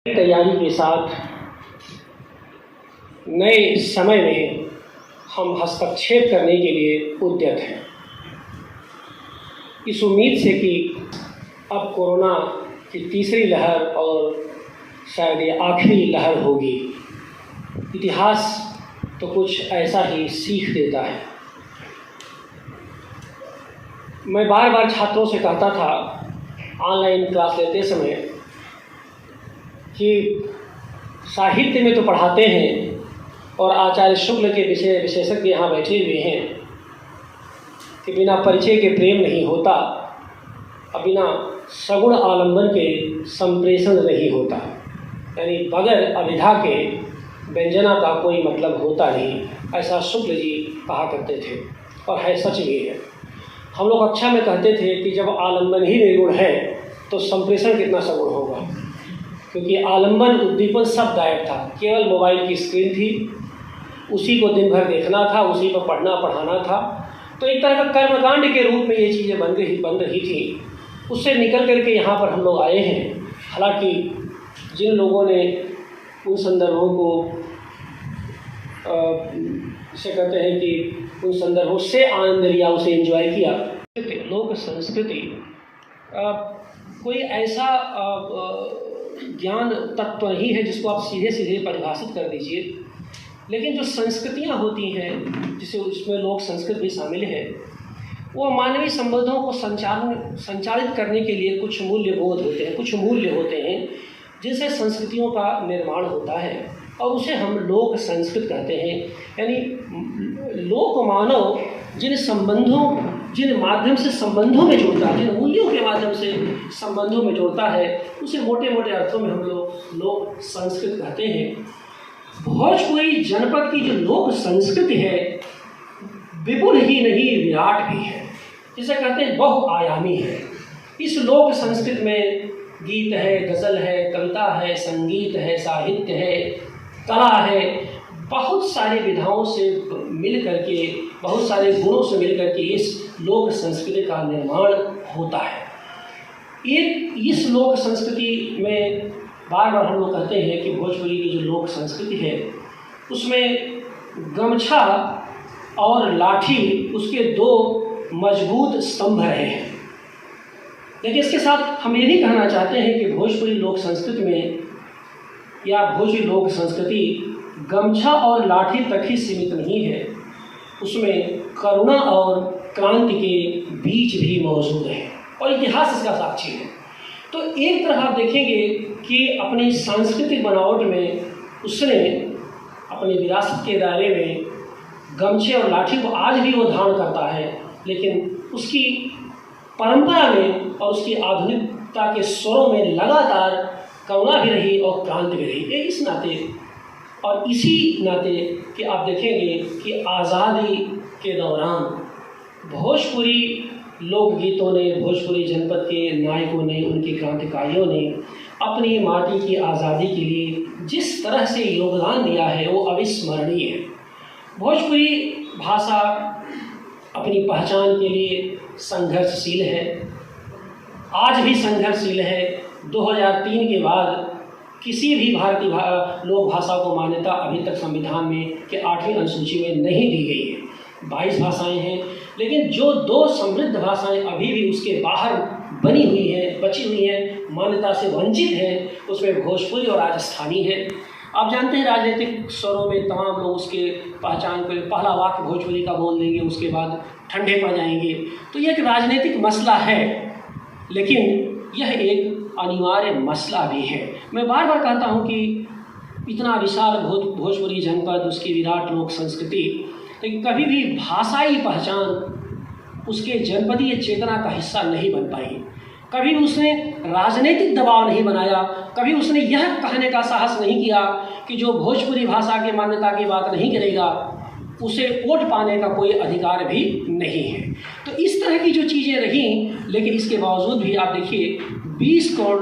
तैयारी के साथ नए समय में हम हस्तक्षेप करने के लिए उद्यत हैं, इस उम्मीद से कि अब कोरोना की तीसरी लहर और शायद ये आखिरी लहर होगी। इतिहास तो कुछ ऐसा ही सीख देता है। मैं बार बार छात्रों से कहता था ऑनलाइन क्लास लेते समय कि साहित्य में तो पढ़ाते हैं और आचार्य शुक्ल के विशेषज्ञ यहाँ बैठे हुए हैं कि बिना परिचय के प्रेम नहीं होता और बिना सगुण आलंबन के संप्रेषण नहीं होता, यानी बगैर अभिधा के व्यंजना का कोई मतलब होता नहीं, ऐसा शुक्ल जी कहा करते थे और है सच भी है। हम लोग कक्षा में कहते थे कि जब आलंबन ही निर्गुण है तो संप्रेषण कितना सगुण होगा, क्योंकि आलंबन उद्दीपन सब गायब था, केवल मोबाइल की स्क्रीन थी, उसी को दिन भर देखना था, उसी पर पढ़ना पढ़ाना था। तो एक तरह का कर्मकांड के रूप में ये चीज़ें बन रही थी। उससे निकल करके यहाँ पर हम लोग आए हैं। हालांकि जिन लोगों ने उन संदर्भों को इसे कहते हैं कि उन संदर्भों से आनंद लिया, उसे एंजॉय किया। लोक संस्कृति कोई ऐसा ज्ञान तत्व नहीं है जिसको आप सीधे सीधे परिभाषित कर दीजिए, लेकिन जो संस्कृतियाँ होती हैं, जिसे उसमें लोक संस्कृत भी शामिल है, वो मानवीय संबंधों को संचालित करने के लिए कुछ मूल्यबोध होते हैं, कुछ मूल्य होते हैं जिनसे संस्कृतियों का निर्माण होता है और उसे हम लोक संस्कृत कहते हैं। यानी लोक मानव जिन माध्यम से संबंधों में जोड़ता है, जिन मूल्यों के माध्यम से संबंधों में जोड़ता है, उसे मोटे मोटे अर्थों में हम लोग संस्कृत कहते हैं। भोजपुरी जनपद की जो लोक संस्कृति है विपुल ही नहीं विराट भी है, जिसे कहते हैं बहुआयामी है। इस लोक संस्कृति में गीत है, गज़ल है, कविता है, संगीत है, साहित्य है, कला है, बहुत सारी विधाओं से मिल करके, बहुत सारे गुणों से मिल करके इस लोक संस्कृति का निर्माण होता है। इस लोक संस्कृति में बार बार हम लोग कहते हैं कि भोजपुरी की जो लोक संस्कृति है उसमें गमछा और लाठी उसके दो मजबूत स्तंभ रहे हैं। लेकिन इसके साथ हम ये भी कहना चाहते हैं कि भोजपुरी लोक संस्कृति में या भोजपुरी लोक संस्कृति गमछा और लाठी तक ही सीमित नहीं है, उसमें करुणा और क्रांति के बीज भी मौजूद है और इतिहास इसका साक्षी है। तो एक तरह आप देखेंगे कि अपनी सांस्कृतिक बनावट में उसने अपनी विरासत के दायरे में गमछे और लाठी को आज भी वो धारण करता है, लेकिन उसकी परंपरा में और उसकी आधुनिकता के स्वरों में लगातार करुणा भी रही और क्रांति भी रही। इस नाते और इसी नाते कि आप देखेंगे कि आज़ादी के दौरान भोजपुरी लोकगीतों ने, भोजपुरी जनपद के नायकों ने, उनके क्रांतिकारियों ने अपनी माटी की आज़ादी के लिए जिस तरह से योगदान दिया है वो अविस्मरणीय है। भोजपुरी भाषा अपनी पहचान के लिए संघर्षशील है, आज भी संघर्षशील है। 2003 के बाद किसी भी भारतीय लोक भाषा को मान्यता अभी तक संविधान में के 8वीं अनुसूची में नहीं दी गई है। 22 भाषाएं हैं, लेकिन जो 2 समृद्ध भाषाएं अभी भी उसके बाहर बनी हुई हैं, बची हुई हैं, मान्यता से वंचित हैं, उसमें भोजपुरी और राजस्थानी है। आप जानते हैं राजनीतिक स्वरों में तमाम लोग उसके पहचान को पहला वाक्य भोजपुरी का बोल देंगे, उसके बाद ठंडे पड़ जाएंगे। तो ये एक राजनीतिक मसला है, लेकिन यह एक अनिवार्य मसला भी है। मैं बार बार कहता हूँ कि इतना विशाल भोजपुरी जनपद, उसकी विराट लोक संस्कृति, लेकिन कभी भी भाषाई पहचान उसके जनपदीय चेतना का हिस्सा नहीं बन पाई। कभी उसने राजनीतिक दबाव नहीं बनाया, कभी उसने यह कहने का साहस नहीं किया कि जो भोजपुरी भाषा की मान्यता की बात नहीं करेगा उसे वोट पाने का कोई अधिकार भी नहीं है। तो इस तरह की जो चीज़ें रहीं, लेकिन इसके बावजूद भी आप देखिए 20 करोड़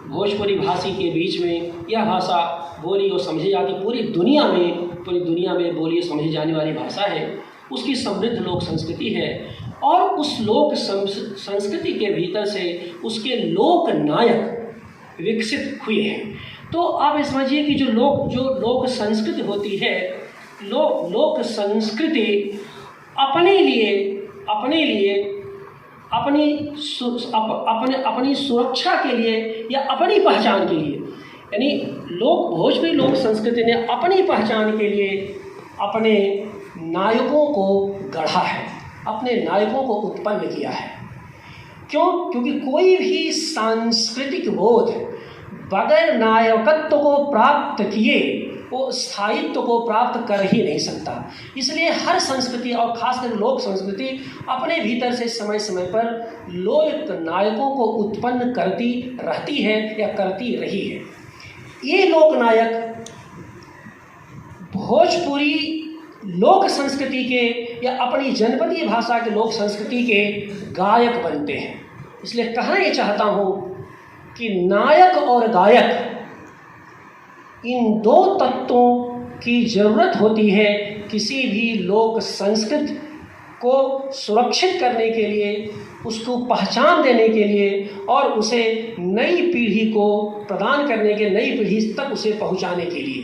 भोजपुरी भाषी के बीच में यह भाषा बोली और समझी जाती, पूरी दुनिया में बोली और समझी जाने वाली भाषा है। उसकी समृद्ध लोक संस्कृति है और उस लोक संस्कृति के भीतर से उसके लोक नायक विकसित हुए हैं। तो आप समझिए कि जो लोक संस्कृति होती है, लोक संस्कृति अपने लिए अपनी सुरक्षा के लिए या अपनी पहचान के लिए, यानी भोजपुरी लोक संस्कृति ने अपनी पहचान के लिए अपने नायकों को गढ़ा है, अपने नायकों को उत्पन्न किया है। क्योंकि कोई भी सांस्कृतिक बोध बगैर नायकत्व को प्राप्त किए वो स्थायित्व को प्राप्त कर ही नहीं सकता। इसलिए हर संस्कृति और खासकर लोक संस्कृति अपने भीतर से समय समय पर लोक नायकों को उत्पन्न करती रहती है या करती रही है। ये लोक नायक भोजपुरी लोक संस्कृति के या अपनी जनपदीय भाषा के लोक संस्कृति के गायक बनते हैं। इसलिए कहना ये चाहता हूँ कि नायक और गायक, इन दो तत्वों की ज़रूरत होती है किसी भी लोक संस्कृति को सुरक्षित करने के लिए, उसको पहचान देने के लिए और उसे नई पीढ़ी को प्रदान करने के, नई पीढ़ी तक उसे पहुंचाने के लिए।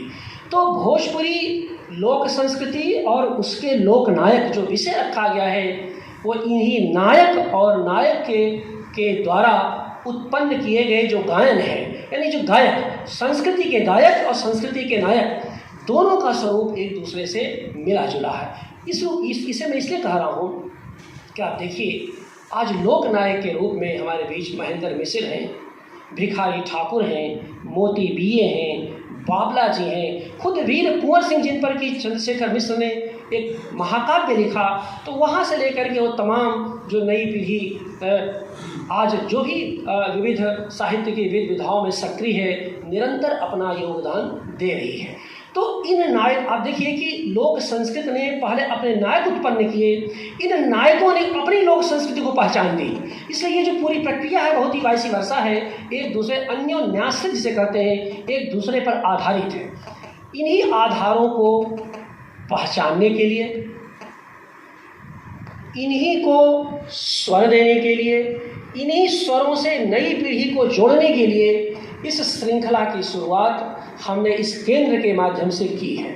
तो भोजपुरी लोक संस्कृति और उसके लोक नायक जो विषय रखा गया है वो इन्हीं नायक और नायक के द्वारा उत्पन्न किए गए जो गायन है, यानी जो गायक, संस्कृति के गायक और संस्कृति के नायक दोनों का स्वरूप एक दूसरे से मिला जुला है। इसे मैं इसलिए कह रहा हूँ कि आप देखिए, आज लोक नायक के रूप में हमारे बीच महेंद्र मिश्र हैं, भिखारी ठाकुर हैं, मोती बीए हैं, बाबला जी हैं, खुद वीर कुंवर सिंह जिन पर कि चंद्रशेखर मिश्र ने एक महाकाव्य लिखा। तो वहाँ से लेकर के वो तमाम जो नई पीढ़ी आज जो भी विविध साहित्य की विविध विधाओं में सक्रिय है, निरंतर अपना योगदान दे रही है। तो इन नायक, आप देखिए कि लोक संस्कृति ने पहले अपने नायक उत्पन्न किए, इन नायकों ने अपनी लोक संस्कृति को पहचान दी। इसलिए ये जो पूरी प्रक्रिया है बहुत ही वाइस वर्सा है, एक दूसरे अन्योन्याश्रित जिसे कहते हैं, एक दूसरे पर आधारित है। इन्हीं आधारों को पहचानने के लिए, इन्हीं को स्वर देने के लिए, इन्हीं स्वरों से नई पीढ़ी को जोड़ने के लिए इस श्रृंखला की शुरुआत हमने इस केंद्र के माध्यम से की है।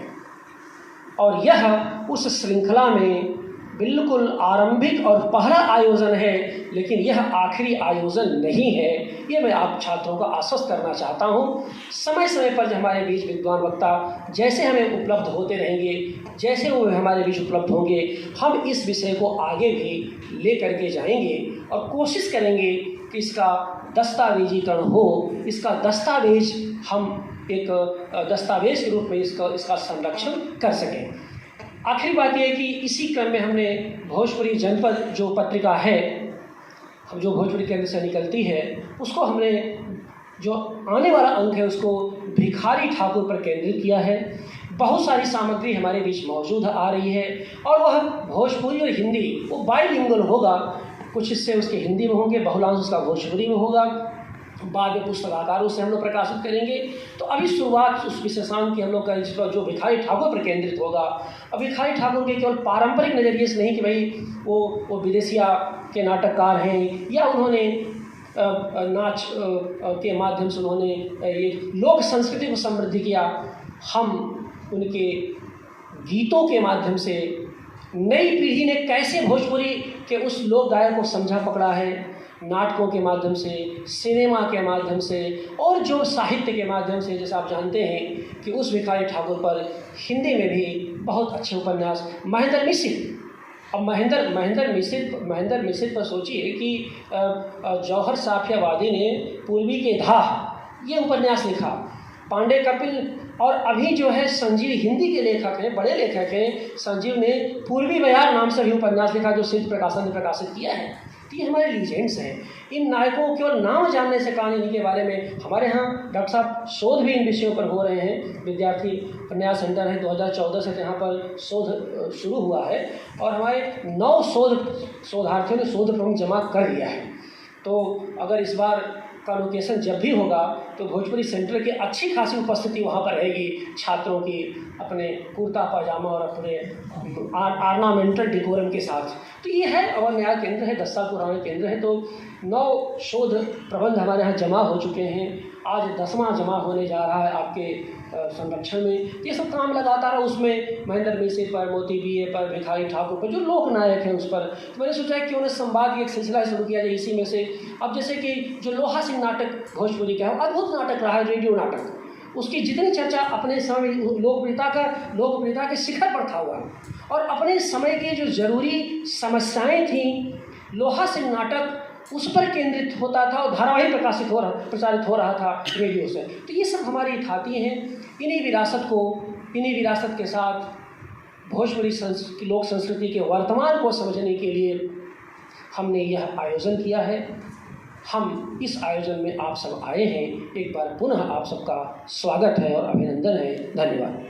और यह उस श्रृंखला में बिल्कुल आरंभिक और पहला आयोजन है, लेकिन यह आखिरी आयोजन नहीं है। ये मैं आप छात्रों को आश्वस्त करना चाहता हूँ। समय समय पर हमारे बीच विद्वान वक्ता जैसे हमें उपलब्ध होते रहेंगे, जैसे वो हमारे बीच उपलब्ध होंगे, हम इस विषय को आगे भी ले करके जाएंगे और कोशिश करेंगे कि इसका दस्तावेजीकरण हो, इसका दस्तावेज हम एक दस्तावेज के रूप में इसका संरक्षण कर सकें। आखिरी बात यह है कि इसी क्रम में हमने भोजपुरी जनपद जो पत्रिका है, हम जो भोजपुरी केंद्र से निकलती है, उसको हमने जो आने वाला अंक है उसको भिखारी ठाकुर पर केंद्रित किया है। बहुत सारी सामग्री हमारे बीच मौजूद आ रही है और वह भोजपुरी और हिंदी वो बाइलिंगुअल होगा। कुछ हिस्से उसके हिंदी में होंगे, बहुलांश उसका भोजपुरी में होगा। बाद में पुस्तकाकारों से हम लोग प्रकाशित करेंगे। तो अभी शुरुआत उस विशेषांक की हम लोग करें जिसका जो भिखारी ठाकुर पर केंद्रित होगा। अब भिखारी ठाकुर के केवल पारंपरिक नज़रिए से नहीं कि भाई वो विदेशिया के नाटककार हैं या उन्होंने नाच के माध्यम से उन्होंने ये लोक संस्कृति को समृद्धि किया। हम उनके गीतों के माध्यम से नई पीढ़ी ने कैसे भोजपुरी के उस लोक गायक को समझा पकड़ा है, नाटकों के माध्यम से, सिनेमा के माध्यम से और जो साहित्य के माध्यम से। जैसे आप जानते हैं कि उस भिखारी ठाकुर पर हिंदी में भी बहुत अच्छे उपन्यास महेंद्र मिश्र। अब महेंद्र मिश्र पर सोचिए कि जौहर साफियावादी ने पूर्वी के धाह ये उपन्यास लिखा, पांडे कपिल और अभी जो है संजीव हिंदी के लेखक हैं, बड़े लेखक हैं, संजीव ने पूर्वी बयार नाम से भी उपन्यास लिखा जो सिद्ध प्रकाशन ने प्रकाशित किया है। तो ये हमारे लीजेंड्स हैं। इन नायकों को केवल नाम जानने से कहानी इनके बारे में हमारे यहाँ डॉक्टर साहब शोध भी इन विषयों पर हो रहे हैं। विद्यार्थी उपन्यास सेंटर है, 2014 से यहाँ पर शोध शुरू हुआ है और हमारे 9 शोधार्थियों ने शोध प्रबंध जमा कर लिया है। तो अगर इस बार का लोकेशन जब भी होगा तो भोजपुरी सेंटर की अच्छी खासी उपस्थिति वहाँ पर रहेगी, छात्रों की अपने कुर्ता पाजामा और अपने आर्नामेंटल डिकोरम के साथ। तो ये है अवर न्याय केंद्र है, 10 साल पुराना केंद्र है। तो 9 शोध प्रबंध हमारे यहाँ जमा हो चुके हैं। आज 10वां जमा होने जा रहा है आपके संरक्षण में। ये सब काम लगातार है, उसमें महेंद्र मिश्र पर, मोती बीए पर, भिखारी ठाकुर पर, जो लोक नायक हैं उस पर। तो मैंने सोचा कि उन्हें संवाद की एक सिलसिला शुरू किया जाए इसी में से। अब जैसे कि जो लोहा सिंह नाटक भोजपुरी का है, अद्भुत नाटक रहा है, रेडियो नाटक, उसकी जितनी चर्चा अपने समय लोकप्रियता के शिखर पर था हुआ, और अपने समय की जो ज़रूरी समस्याएं थीं, लोहा सिंह नाटक उस पर केंद्रित होता था और धारावाहिक प्रचारित हो रहा था रेडियो से। तो ये सब हमारी ख्याति हैं। इन्हीं विरासत के साथ भोजपुरी लोक संस्कृति के वर्तमान को समझने के लिए हमने यह आयोजन किया है। हम इस आयोजन में आप सब आए हैं, एक बार पुनः आप सबका स्वागत है और अभिनंदन है। धन्यवाद।